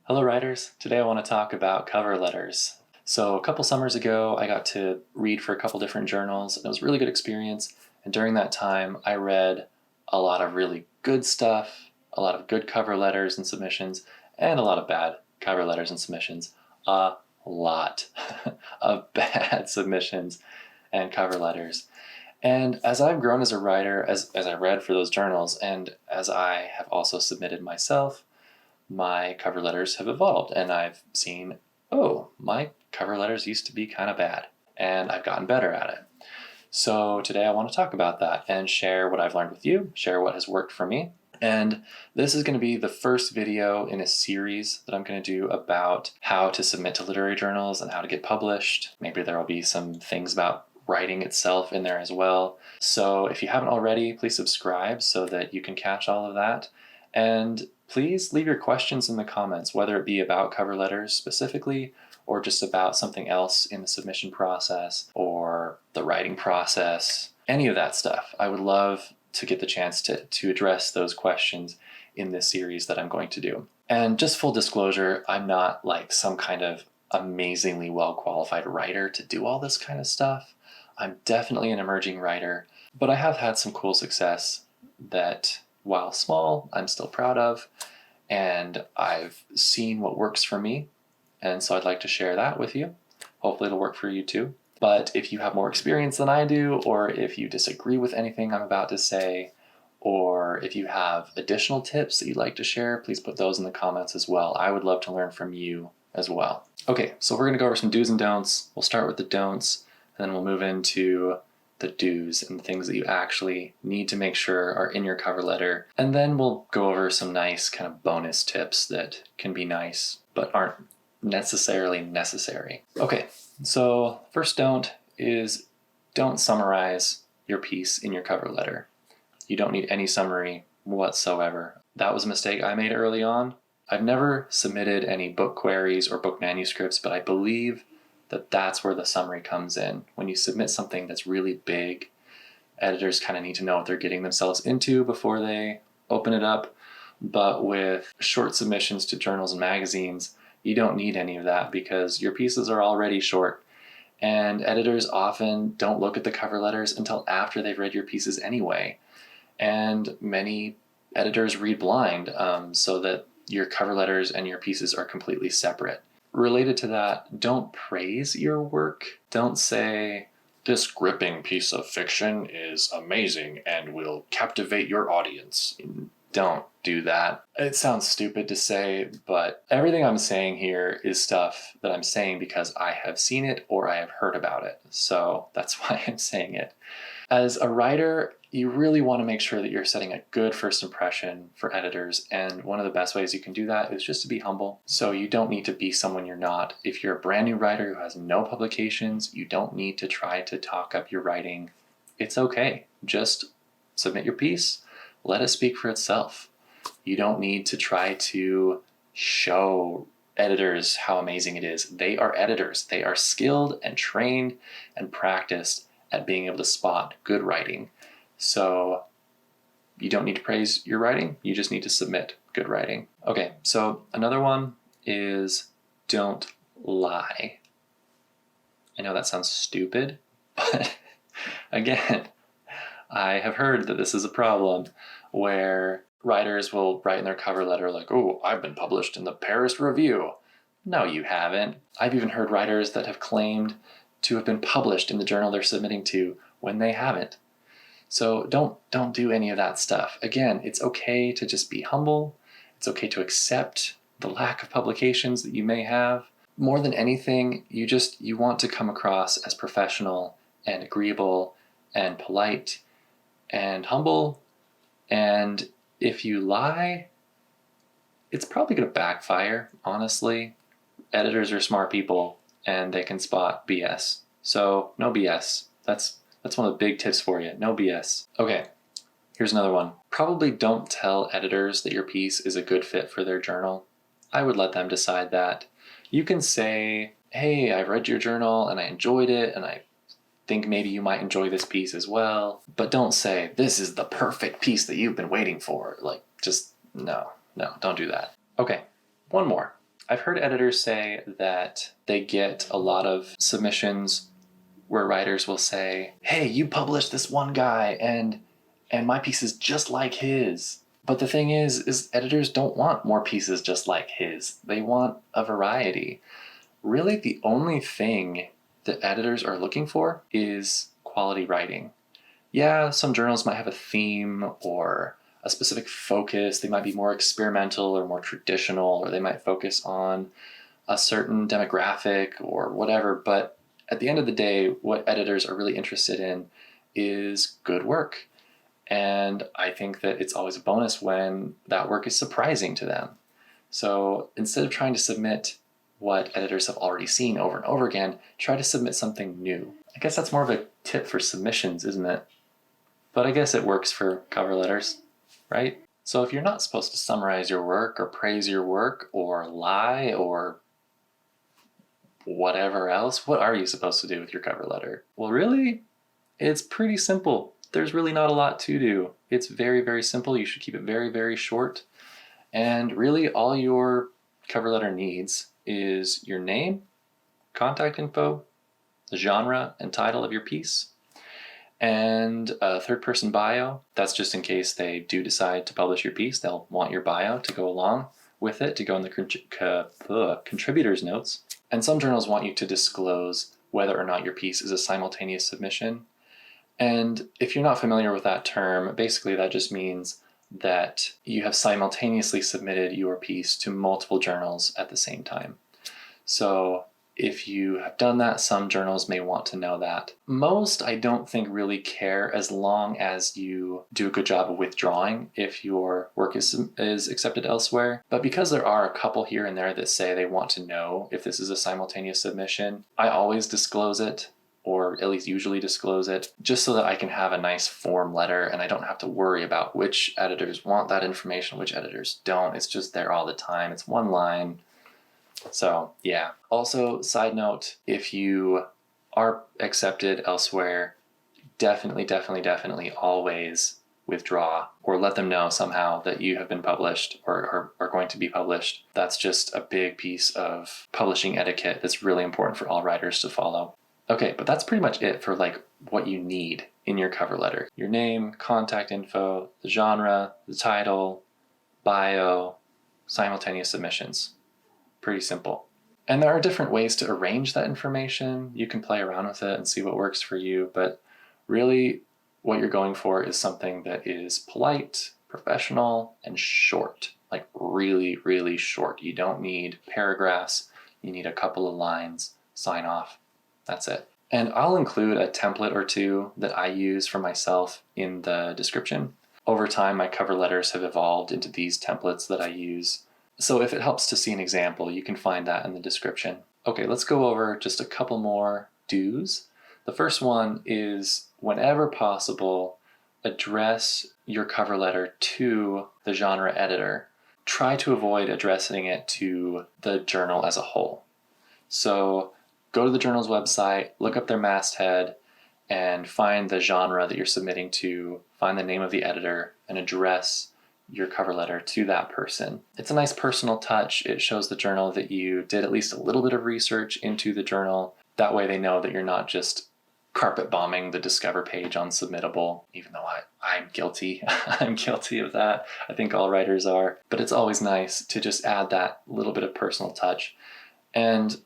Hello writers, today I want to talk about cover letters. So a couple summers ago I got to read for a couple different journals and it was a really good experience, and during that time I read a lot of really good stuff, a lot of good cover letters and submissions, and a lot of bad cover letters and submissions. A lot of bad submissions and cover letters. And as I've grown as a writer, as I read for those journals, and as I have also submitted myself, my cover letters have evolved and I've seen, oh, my cover letters used to be kind of bad and I've gotten better at it. So today I want to talk about that and share what I've learned with you, share what has worked for me. And this is going to be the first video in a series that I'm going to do about how to submit to literary journals and how to get published. Maybe there will be some things about writing itself in there as well. So if you haven't already, please subscribe so that you can catch all of that. And please leave your questions in the comments, whether it be about cover letters specifically or just about something else in the submission process or the writing process, any of that stuff. I would love to get the chance to address those questions in this series that I'm going to do. And just full disclosure, I'm not like some kind of amazingly well-qualified writer to do all this kind of stuff. I'm definitely an emerging writer, but I have had some cool success that, while small, I'm still proud of, and I've seen what works for me, and so I'd like to share that with you. Hopefully it'll work for you too. But if you have more experience than I do, or if you disagree with anything I'm about to say, or if you have additional tips that you'd like to share, please put those in the comments as well. I would love to learn from you as well. Okay, so we're gonna go over some do's and don'ts. We'll start with the don'ts, and then we'll move into the do's and the things that you actually need to make sure are in your cover letter. And then we'll go over some nice kind of bonus tips that can be nice but aren't necessarily necessary. Okay, so first don't is don't summarize your piece in your cover letter. You don't need any summary whatsoever. That was a mistake I made early on. I've never submitted any book queries or book manuscripts, but I believe that's where the summary comes in. When you submit something that's really big, editors kind of need to know what they're getting themselves into before they open it up. But with short submissions to journals and magazines, you don't need any of that because your pieces are already short. And editors often don't look at the cover letters until after they've read your pieces anyway. And many editors read blind, so that your cover letters and your pieces are completely separate. Related to that, don't praise your work. Don't say, "This gripping piece of fiction is amazing and will captivate your audience." Don't do that. It sounds stupid to say, but everything I'm saying here is stuff that I'm saying because I have seen it or I have heard about it. So that's why I'm saying it. As a writer, you really want to make sure that you're setting a good first impression for editors, and one of the best ways you can do that is just to be humble. So you don't need to be someone you're not. If you're a brand new writer who has no publications, you don't need to try to talk up your writing. It's okay. Just submit your piece, let it speak for itself. You don't need to try to show editors how amazing it is. They are editors. They are skilled and trained and practiced at being able to spot good writing. So you don't need to praise your writing, you just need to submit good writing. Okay, so another one is don't lie. I know that sounds stupid, but again, I have heard that this is a problem where writers will write in their cover letter like, "Oh, I've been published in the Paris Review." No, you haven't. I've even heard writers that have claimed to have been published in the journal they're submitting to when they haven't. So don't do any of that stuff. Again, it's okay to just be humble. It's okay to accept the lack of publications that you may have. More than anything, you want to come across as professional and agreeable and polite and humble. And if you lie, it's probably going to backfire, honestly. Editors are smart people and they can spot BS. So no BS. That's one of the big tips for you. No BS. Okay, here's another one. Probably don't tell editors that your piece is a good fit for their journal. I would let them decide that. You can say, "Hey, I've read your journal and I enjoyed it and I think maybe you might enjoy this piece as well." But don't say, "This is the perfect piece that you've been waiting for." Like, just no, don't do that. Okay, one more. I've heard editors say that they get a lot of submissions where writers will say, hey, you published this one guy and my piece is just like his. But the thing is editors don't want more pieces just like his. They want a variety. Really, the only thing that editors are looking for is quality writing. Yeah, some journals might have a theme or a specific focus. They might be more experimental or more traditional, or they might focus on a certain demographic or whatever. But at the end of the day, what editors are really interested in is good work. And I think that it's always a bonus when that work is surprising to them. So instead of trying to submit what editors have already seen over and over again, try to submit something new. I guess that's more of a tip for submissions, isn't it? But I guess it works for cover letters, right? So if you're not supposed to summarize your work or praise your work or lie or whatever else, what are you supposed to do with your cover letter? Well, really, it's pretty simple. There's really not a lot to do. It's very, very simple. You should keep it very, very short. And really all your cover letter needs is your name, contact info, the genre and title of your piece, and a third-person bio. That's just in case they do decide to publish your piece. They'll want your bio to go along with it, to go in the contributor's notes. And some journals want you to disclose whether or not your piece is a simultaneous submission. And if you're not familiar with that term, basically that just means that you have simultaneously submitted your piece to multiple journals at the same time. So if you have done that, some journals may want to know that. Most, I don't think, really care as long as you do a good job of withdrawing if your work is accepted elsewhere. But because there are a couple here and there that say they want to know if this is a simultaneous submission, I always disclose it, or at least usually disclose it, just so that I can have a nice form letter and I don't have to worry about which editors want that information, which editors don't. It's just there all the time. It's one line. So yeah. Also, side note, if you are accepted elsewhere, definitely always withdraw or let them know somehow that you have been published or are going to be published. That's just a big piece of publishing etiquette that's really important for all writers to follow. Okay, but that's pretty much it for like what you need in your cover letter. Your name, contact info, the genre, the title, bio, simultaneous submissions. Pretty simple. And there are different ways to arrange that information. You can play around with it and see what works for you, but really what you're going for is something that is polite, professional, and short. Like really, really short. You don't need paragraphs. You need a couple of lines, sign off. That's it. And I'll include a template or two that I use for myself in the description. Over time, my cover letters have evolved into these templates that I use. So if it helps to see an example, you can find that in the description. Okay, let's go over just a couple more do's. The first one is, whenever possible, address your cover letter to the genre editor. Try to avoid addressing it to the journal as a whole. So go to the journal's website, look up their masthead, and find the genre that you're submitting to, find the name of the editor, and address your cover letter to that person. It's a nice personal touch. It shows the journal that you did at least a little bit of research into the journal. That way they know that you're not just carpet bombing the Discover page on Submittable, even though I'm guilty. I'm guilty of that. I think all writers are. But it's always nice to just add that little bit of personal touch. And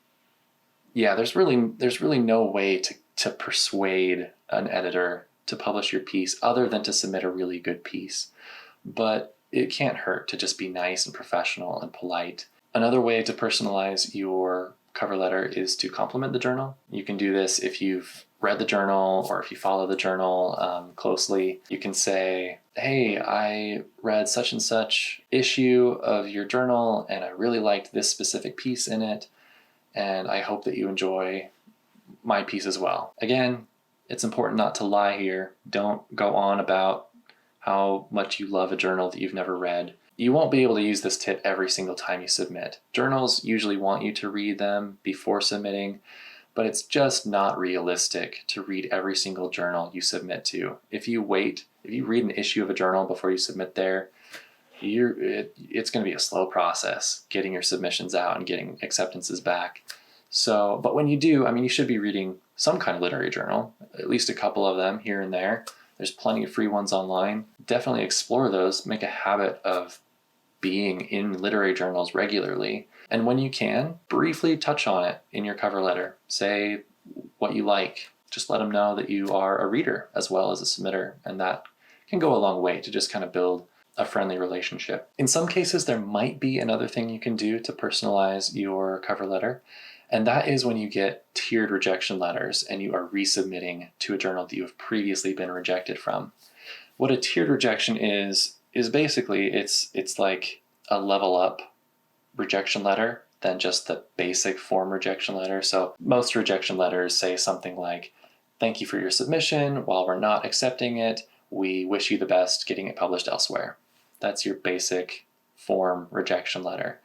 yeah, there's really no way to persuade an editor to publish your piece other than to submit a really good piece. But it can't hurt to just be nice and professional and polite. Another way to personalize your cover letter is to compliment the journal. You can do this if you've read the journal or if you follow the journal closely. You can say, hey, I read such and such issue of your journal and I really liked this specific piece in it, and I hope that you enjoy my piece as well. Again, it's important not to lie here. Don't go on about how much you love a journal that you've never read. You won't be able to use this tip every single time you submit. Journals usually want you to read them before submitting, but it's just not realistic to read every single journal you submit to. If you read an issue of a journal before you submit there, it's going to be a slow process getting your submissions out and getting acceptances back. So, but when you do, I mean, you should be reading some kind of literary journal, at least a couple of them here and there. There's plenty of free ones online. Definitely explore those. Make a habit of being in literary journals regularly. And when you can, briefly touch on it in your cover letter. Say what you like. Just let them know that you are a reader as well as a submitter. And that can go a long way to just kind of build a friendly relationship. In some cases, there might be another thing you can do to personalize your cover letter. And that is when you get tiered rejection letters and you are resubmitting to a journal that you have previously been rejected from. What a tiered rejection is basically it's like a level up rejection letter than just the basic form rejection letter. So most rejection letters say something like, "Thank you for your submission. While we're not accepting it, we wish you the best getting it published elsewhere." That's your basic form rejection letter.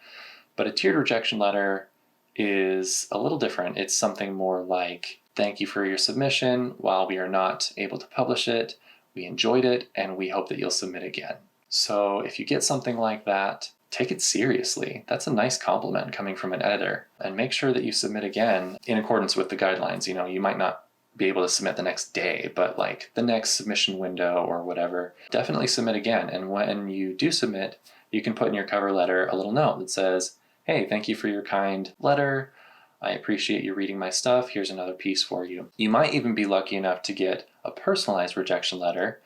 But a tiered rejection letter is a little different. It's something more like, "Thank you for your submission. While we are not able to publish it, we enjoyed it and we hope that you'll submit again." So if you get something like that, take it seriously. That's a nice compliment coming from an editor. And make sure that you submit again in accordance with the guidelines. You know, you might not be able to submit the next day, but like the next submission window or whatever, definitely submit again. And when you do submit, you can put in your cover letter a little note that says, "Hey, thank you for your kind letter. I appreciate you reading my stuff. Here's another piece for you." You might even be lucky enough to get a personalized rejection letter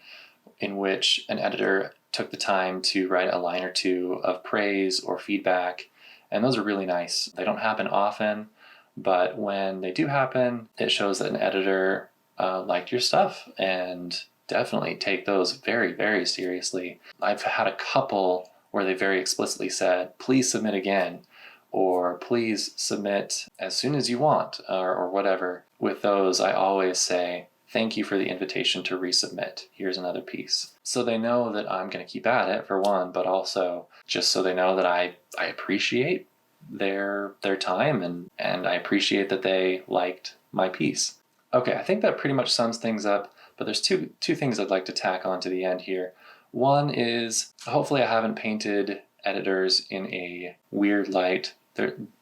in which an editor took the time to write a line or two of praise or feedback. And those are really nice. They don't happen often, but when they do happen, it shows that an editor liked your stuff, and definitely take those very, very seriously. I've had a couple where they very explicitly said, "Please submit again," or "Please submit as soon as you want," or whatever. With those, I always say, "Thank you for the invitation to resubmit. Here's another piece." So they know that I'm going to keep at it, for one, but also just so they know that I appreciate their time and I appreciate that they liked my piece. Okay, I think that pretty much sums things up, but there's two things I'd like to tack on to the end here. One is, hopefully I haven't painted editors in a weird light.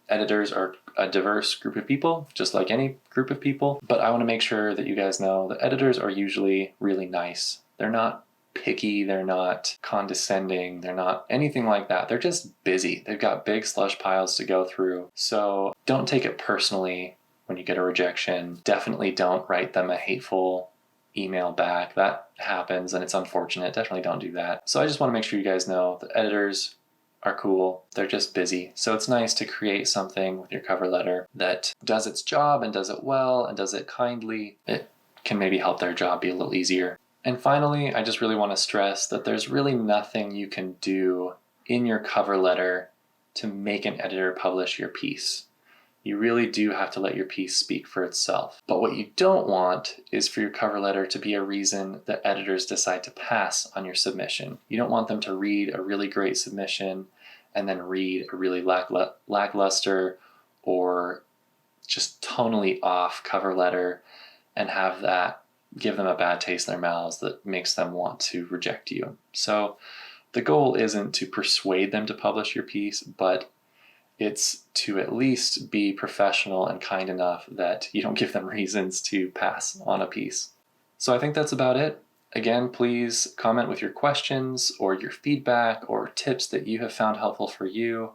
Editors are a diverse group of people, just like any group of people, but I want to make sure that you guys know that editors are usually really nice. They're not picky, they're not condescending, they're not anything like that. They're just busy. They've got big slush piles to go through. So don't take it personally when you get a rejection. Definitely don't write them a hateful email back. That happens and it's unfortunate. Definitely don't do that. So I just want to make sure you guys know that editors are cool. They're just busy. So it's nice to create something with your cover letter that does its job and does it well and does it kindly. It can maybe help their job be a little easier. And finally, I just really want to stress that there's really nothing you can do in your cover letter to make an editor publish your piece. You really do have to let your piece speak for itself. But what you don't want is for your cover letter to be a reason that editors decide to pass on your submission. You don't want them to read a really great submission and then read a really lackluster or just tonally off cover letter and have that give them a bad taste in their mouths that makes them want to reject you. So the goal isn't to persuade them to publish your piece, but it's to at least be professional and kind enough that you don't give them reasons to pass on a piece. So I think that's about it. Again, please comment with your questions or your feedback or tips that you have found helpful for you.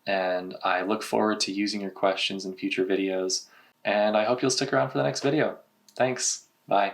And I look forward to using your questions in future videos. And I hope you'll stick around for the next video. Thanks. Bye.